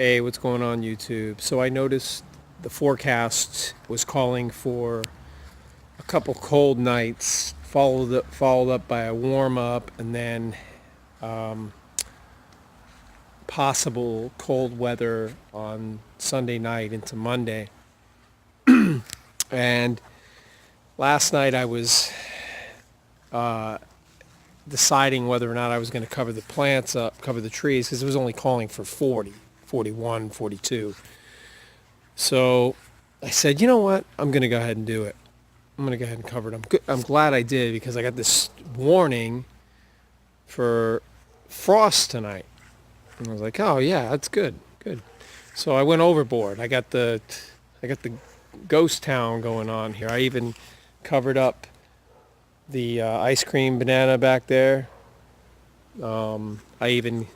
Hey, what's going on YouTube? So I noticed the forecast was calling for a couple cold nights, followed up by a warm up, and then um, possible cold weather on Sunday night into Monday. And last night I was uh, deciding whether or not I was going to cover the plants up, cover the trees, because it was only calling for 40, 41, 42. So I said, you know what? I'm going to go ahead and do it. I'm going to go ahead and cover it. I'm glad I did because I got this warning for frost tonight. And I was like, oh yeah, that's good. Good. So I went overboard. I got the ghost town going on here. I even covered up the ice cream banana back there. I even,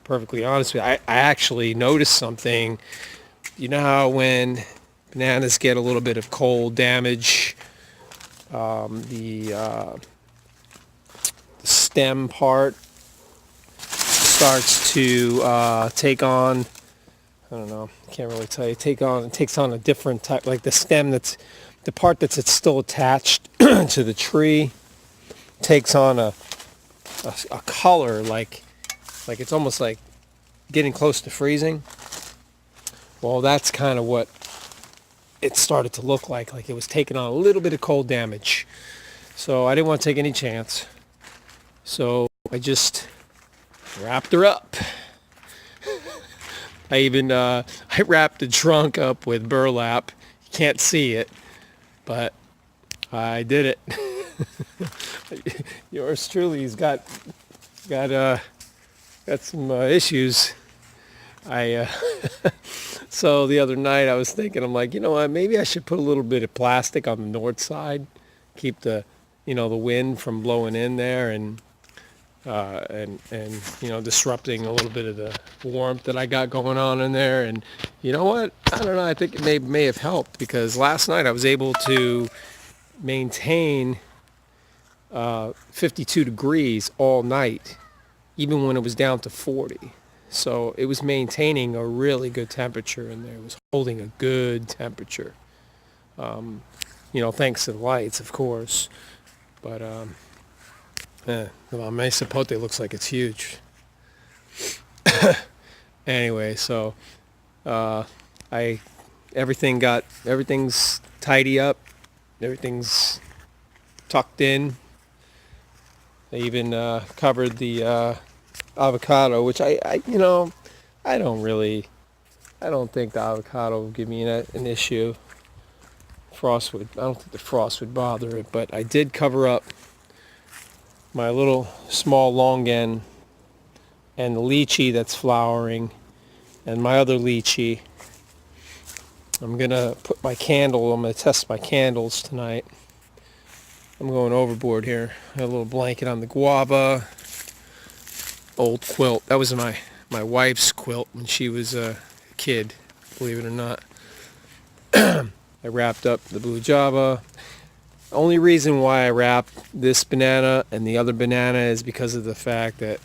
perfectly honest with you, I actually noticed something. You know how when bananas get a little bit of cold damage, the stem part starts to take on, I don't know, can't really tell you, it takes on a different type, like the stem that's, the part that's it's still attached to the tree takes on a color like it's almost like getting close to freezing. Well, that's kind of what it started to look like it was taking on a little bit of cold damage. So I didn't want to take any chance. So I just wrapped her up. I wrapped the trunk up with burlap. You can't see it, but I did it. Yours truly's got some issues. I So the other night I was thinking, I'm like, you know what, maybe I should put a little bit of plastic on the north side, keep the wind from blowing in there and disrupting a little bit of the warmth that I got going on in there. And you know what, I don't know, I think it may have helped because last night I was able to maintain 52 degrees all night, even when it was down to 40. So it was maintaining a really good temperature in there. It was holding a good temperature. Thanks to the lights, of course. But well, Mesa Pote looks like it's huge. Anyway, so I everything's tidy up. Everything's tucked in. I even covered the avocado, which I don't think the avocado will give me an issue. I don't think the frost would bother it, but I did cover up my little small longan and the lychee that's flowering and my other lychee. I'm going to test my candles tonight. I'm going overboard here. I have a little blanket on the guava. Old quilt. That was my wife's quilt when she was a kid, believe it or not. I wrapped up the blue java. Only reason why I wrapped this banana and the other banana is because of the fact that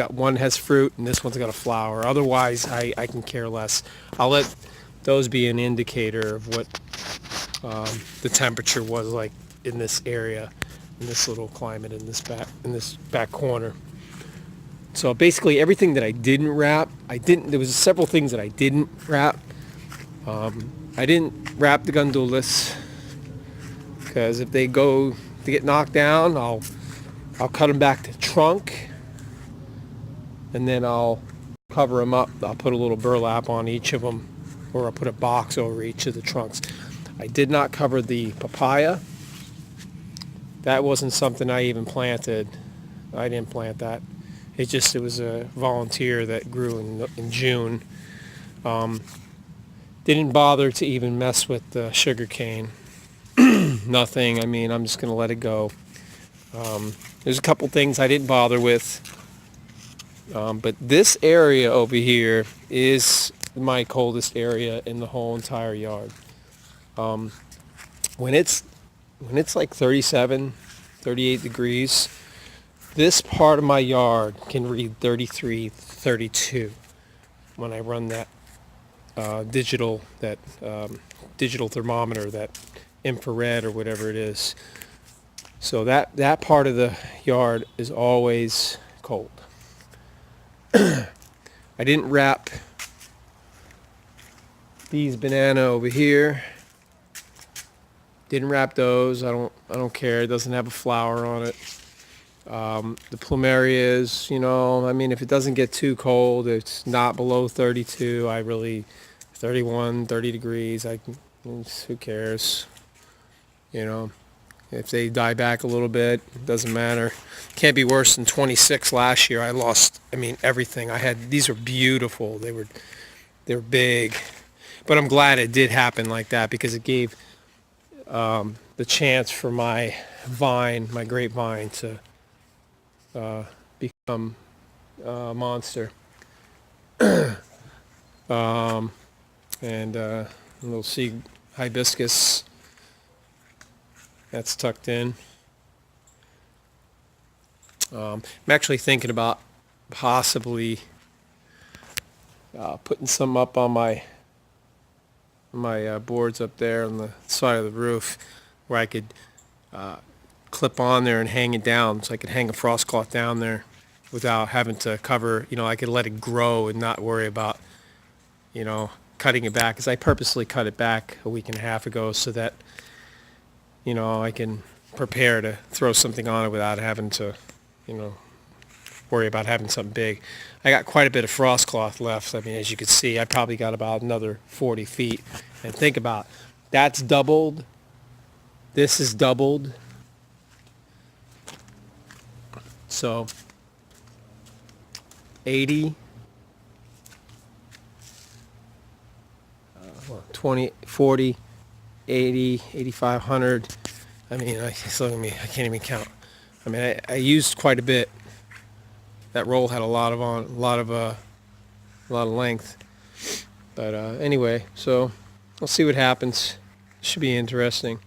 one has fruit and this one's got a flower. Otherwise, I can care less. I'll let those be an indicator of what the temperature was like in this area, in this little climate, in this back corner. So basically everything that I didn't wrap, there was several things that I didn't wrap. I didn't wrap the gondolas because if they get knocked down, I'll cut them back to trunk and then I'll cover them up. I'll put a little burlap on each of them, or I'll put a box over each of the trunks. I did not cover the papaya. That wasn't something I even planted. I didn't plant that. It was a volunteer that grew in June. Didn't bother to even mess with the sugar cane. Nothing. I mean, I'm just going to let it go. There's a couple things I didn't bother with. But this area over here is my coldest area in the whole entire yard. When it's like 37, 38 degrees, This part of my yard can read 33, 32 when I run that digital thermometer, that infrared or whatever it is. So that part of the yard is always cold. I didn't wrap these banana over here. Didn't wrap those. I don't care. It doesn't have a flower on it. The plumerias, I mean, if it doesn't get too cold, it's not below 32. 31, 30 degrees. Who cares? If they die back a little bit, it doesn't matter. Can't be worse than 26 last year. I lost, everything. These were beautiful. They were big. But I'm glad it did happen like that, because it gave the chance for my grapevine to become a monster. And a little sea hibiscus that's tucked in. I'm actually thinking about possibly putting some up on my boards up there on the side of the roof, where I could clip on there and hang it down, so I could hang a frost cloth down there without having to cover. I could let it grow and not worry about cutting it back, because I purposely cut it back a week and a half ago so that I can prepare to throw something on it without having to worry about having something big. I got quite a bit of frost cloth left. As you can see, I probably got about another 40 feet. And think about, that's doubled. This is doubled. So 80, 20, 40, 80, 8500. Look at me, I can't even count. I used quite a bit. That roll had a lot of length. But anyway, so we'll see what happens. Should be interesting.